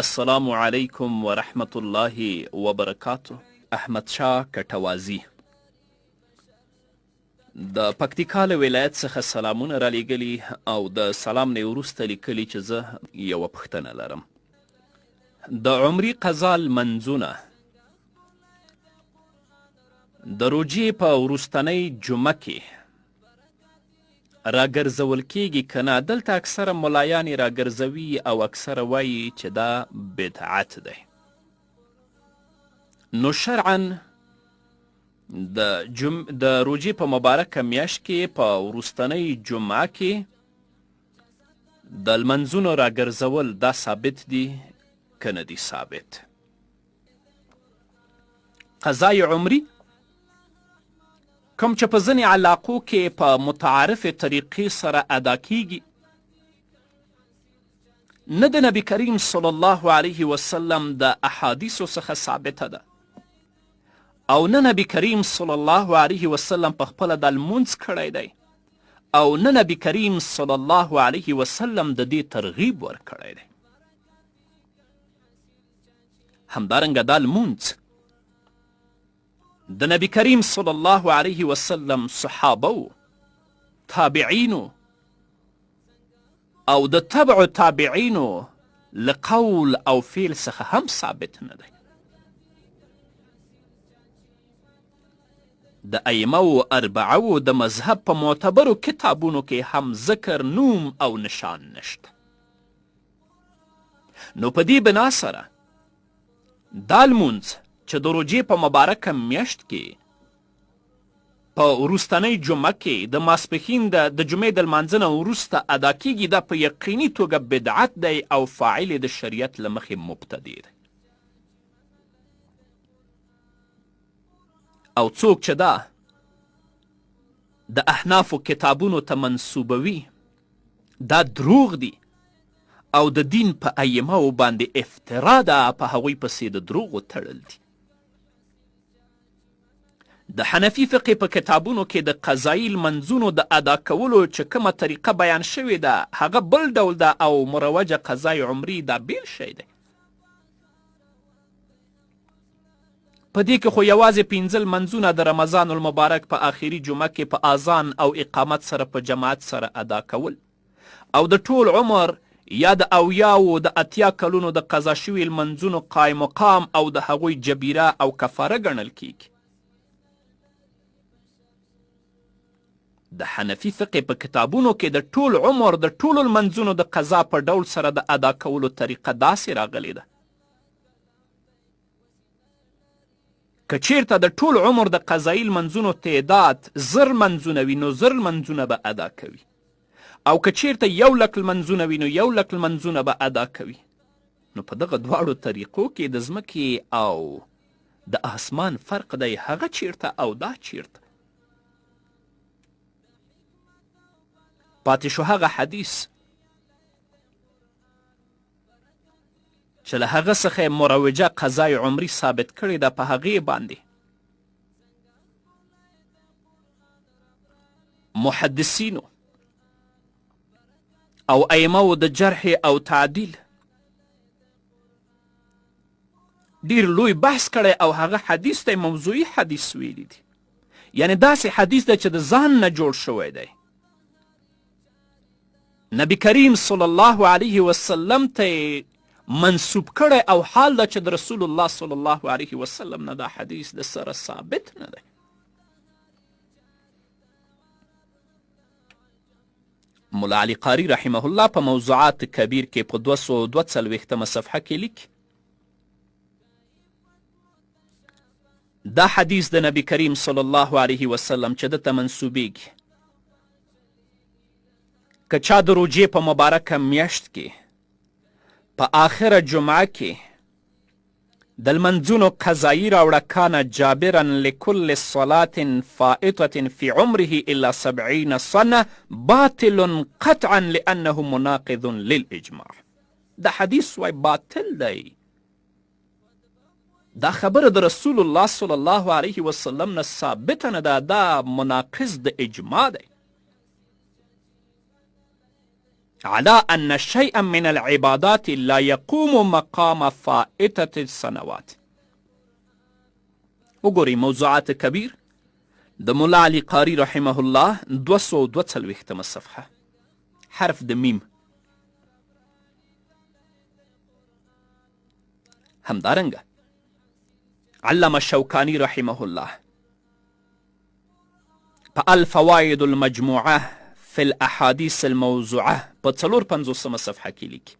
السلام علیکم ورحمت الله وبرکاته. احمد شاه کټوازی د پکتیکا له ولایت څخه سلامونه رالیږلي او د سلام نه وروسته لیکلي چې زه یوه پوښتنه لرم. د عمري قضا لمنځونه د روژې په وروستنۍ جمعه کې راګرځول کیږي که نه؟ دلته اکثره ملایانې راګرځوي او اکثره وایي چې دا بدعت دی. نو شرعا د روژې په مبارکه میاشت کې په وروستنۍ جمعه کې د لمنځونو راګرځول دا ثابت دي که نه دي ثابت؟ قضای عمري کوم چې په ځینې علاقو کې په متعارفې طریقې سره ادا کیږي، نه د نبي کریم صلی الله علیه وسلم د احادیثو څخه ثابته ده او نه نبي کریم صلی الله علیه وسلم په خپله دا لمونځ کړی دی او نه نبي کریم صلی الله علیه وسلم د دې ترغیب ورکړی دی. همدارنګه دا لمونځ د نبی کریم صلی الله علیه وسلم صحابه تابعینو او د تبع تابعینو له قول او فعل څخه هم ثابت نه دی. د ائمه اربعو د مذهب په معتبرو کتابونو کې هم ذکر، نوم او نشان نشته. نو په دې بنا سره دا لمونځ چې د روژې په مبارکه میاشت کې په وروستنۍ جمعه کې د ماسپښین د جمعې د لمانځه نه وروسته ادا کیږي، دا په یقیني توګه بدعت دی او فاعل د شریعت له مخې مبتدی دی. او څوک چې دا د احنافو کتابونو ته منسوبوي دا دروغ دی او د دین په ائمهو باندې افترا ده، په هغوی پسې د دروغو تړل دي. د حنفي فقې په کتابونو کې د قضایي لمنځونو د ادا کولو چې کومه طریقه بیان شوې ده هغه بل ډول ده او مروجه قضای عمري دا بیل شی دی. په دې کې خو یوازې 15 لمنځونه د رمضان المبارک په آخري جمعه کې په اذان او اقامت سره په جماعت سره ادا کول او د ټول عمر یا د اویاو د اتیا کلونو د قضا شوي لمنځونو قایم مقام او د هغوی جبیره او کفاره ګڼل کیږي. د حنفي فقې په کتابونو کې د ټول عمر د ټولو لمنځونو د قضا په ډول سره د ادا کولو طریقه داسې راغلې ده. که چیرته د ټول عمر د قضایي لمنځونو تعداد 1000 لمنځونه وي نو 1000 لمنځونه به ادا کوي، او که چیرته 100,000 لمنځونه وي نو 100,000 لمنځونه به ادا کوي. نو په دغه دواړو طریقو کې د ځمکې او د اسمان فرق دی، هغه چیرته او دا چیرته. پاتې شو هغه حدیث چې له هغه څخه مروجه قضای عمري ثابت کړې ده، په هغې باندې محدثینو او ائمو د جرح او تعدیل ډیر لوی بحث کړی او هغه حدیث ته موضوعي حدیث ویلی دی. یعنی داسې حدیث ده چې د ځان نه جوړ شوی دی. نبی کریم صلی الله علیه وسلم ته منسوب کړی او حال ده چې د رسول الله صلی الله علیه وسلم نه دا حدیث د سره ثابت نه دی. ملا علی قاری رحمه الله په موضوعات کبیر کې په 242 صفحه کې لیکي دا حدیث د نبی کریم صلی الله علیه وسلم چې دته منسوبیږي که چا د روژې په مبارکه میاشت کې په آخره جمعه کې د لمنځونو قضایي راوړه کان جابرا لکل صلاة فائتة فی عمره الا 70 سنه باطل قطعا لانه مناقض للاجماع. دا حدیث وای باطل دی، دا خبره د رسول الله صلی الله علیه وسلم نه ثابته نه ده، دا مناقض د اجماع دی. على أن شيئا من العبادات لا يقوم مقام فائتة السنوات. وګورئ موضوعات کبیر د ملا علي قاري رحمه الله 242 صفحه، حرف د میم. همدارنګه علامه شوکاني رحمه الله په الفوائد المجموعه في الاحاديث الموضوعه په 450 صفحه کې لیکي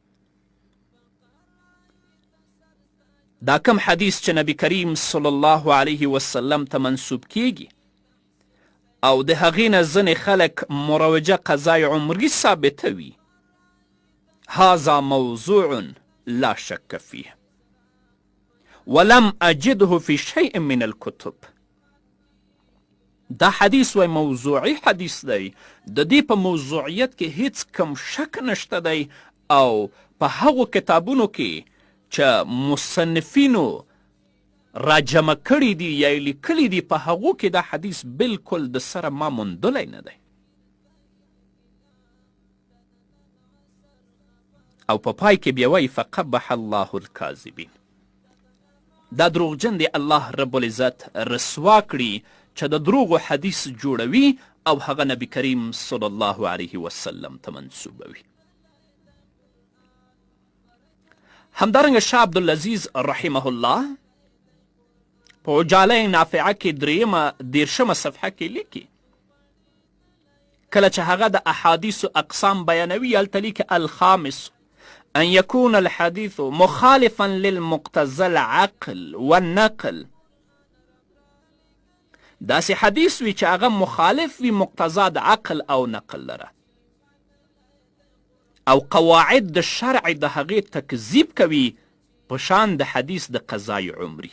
دا کم حدیث چې نبی کریم صلی الله علیه وسلم ته منسوب کیږي او د هغې نه ځینې خلک مروجه قضای عمري ثابتوي، هذا موضوع لا شک فيه ولم اجده في شيء من الكتب. دا حدیث وای موضوعي حدیث دی، د دې په موضوعیت کې هیڅ کم شک نشته دی او په هغو کتابونو کې چې مصنفینو راجمع کړي دي یا لیکلي دي په هغو کې دا حدیث بالکل د سره ما موندلی نه دی. او په پای کې بیا وایي فقبح الله الکاذبین، دا دروغجن دی الله رب العزت رسوا کړي چې د دروغو حدیث جوړوي او هغه نبی کریم صلی الله علیه وسلم ته منسوبوي. همدارنګه شاه عبدالعزیز رحمه الله په عجاله نافعه کې 13 صفحه کې لیکي کله چې هغه د احادیثو اقسام بیانوي هلته لیکي الخامس أن يكون الحديث مخالفا للمقتضى العقل والنقل. داسې حدیث وي چې هغه مخالف وي مقتضا د عقل او نقل لره او قواعد د شرع د هغې تکذیب کوي په شان د حدیث د قضای عمري.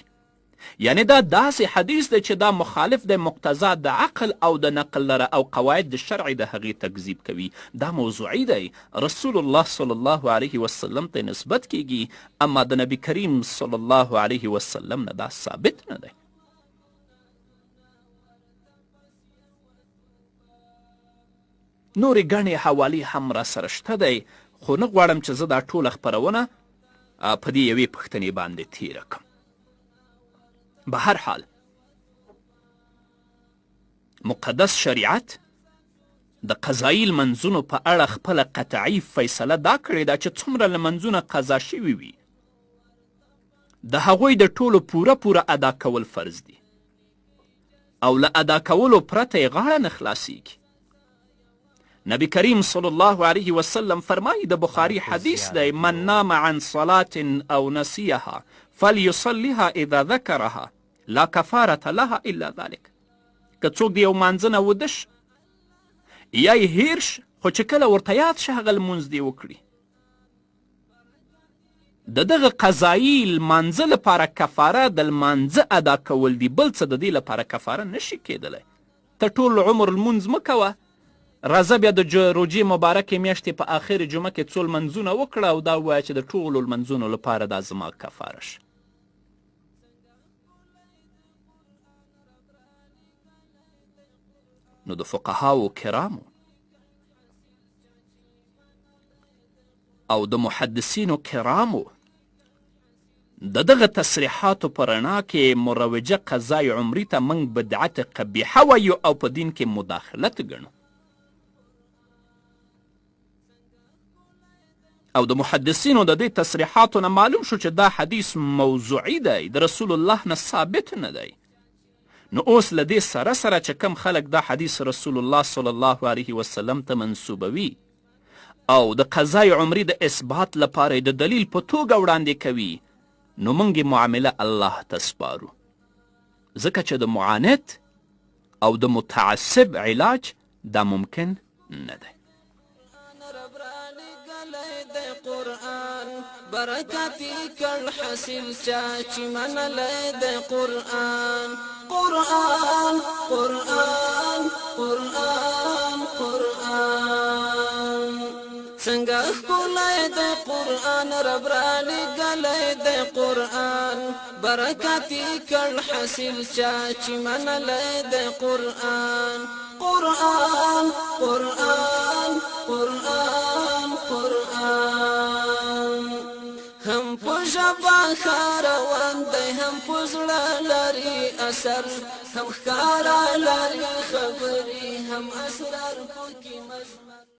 یعنی دا داسې حدیث دی چې دا مخالف د مقتضا د عقل او د نقل لره او قواعد د شرع د هغې تکذیب کوي. دا موضوعي دی، رسول الله صلی الله علیه وسلم ته نسبت کیږي، اما د نبی کریم صلی الله علیه وسلم نه دا ثابت نه دی. نورې ګڼې حوالې هم را سره شته دی، خو نه غواړم چې زه دا ټوله خپرونه په دې یوې پوښتنې باندې تیره کړم. به هر حال مقدس شریعت د قضایي لمنځونو په اړه خپله قطعي فیصله دا کړې ده چې څومره لمنځونه قضا شوي وي د هغوی د ټولو پوره ادا کول فرض دي او له ادا کولو پرته یې غاړه نه خلاصیږي. نبی کریم صلی الله علیه وسلم فرمایي د بخاري حدیث دی من نام عن صلاة او نسیها فلیصلیها اذا ذکرها لا کفارة لها الا ذلك. که څوک د یو مانځه نه وده شه یا یې هیر شه خو چې کله ورته یاد شه هغه لمونځ دې وکړي، د دغه قضایي لمانځه لپاره کفاره د لمانځه ادا کول دي، بل څه د دې لپاره کفاره نشي کیدلی. ته ټول عمر لمونځ مه کوه، راځه بیا د روژې مبارکې میاشتې په آخر جمعه کې څو لمنځونه وکړه او دا ووایه چې د ټولو لمنځونو لپاره دا زما کفاره شه. نو د فقهاو کرامو او د محدثینو کرامو د دغه تصریحاتو په رڼا کې مروجه قضای عمري ته موږ بدعت قبیحه وایو او په دین کې مداخلت ګڼو. او د محدثینو د دې تصریحاتو نه معلوم شو چې دا حدیث موضوعي دی، د رسول الله نه ثابت نه دی. نو اوس له دې سره سره چې کم خلک دا حدیث رسول الله صلی الله علیه وسلم ته منسوبوي او د قضای عمري د اثبات لپاره د دلیل په توګه وړاندې کوي، نو موږ یې معامله الله ته سپارو، ځکه چې د معاند او د متعصب علاج دا ممکن نه دی. برکاتی کل حاصل چاچی من لید قرآن قرآن قرآن قرآن قرآن څنګه ښکلی د قرآن رب را لېږلی د قرآن برکاتی کل حاصل چاچی من لید قرآن قرآن قرآن قرآن هم په ژبه ښاروان دی هم په زړه لري اثر هم ښکاره لري خبرې هم اسرار پکې مضمر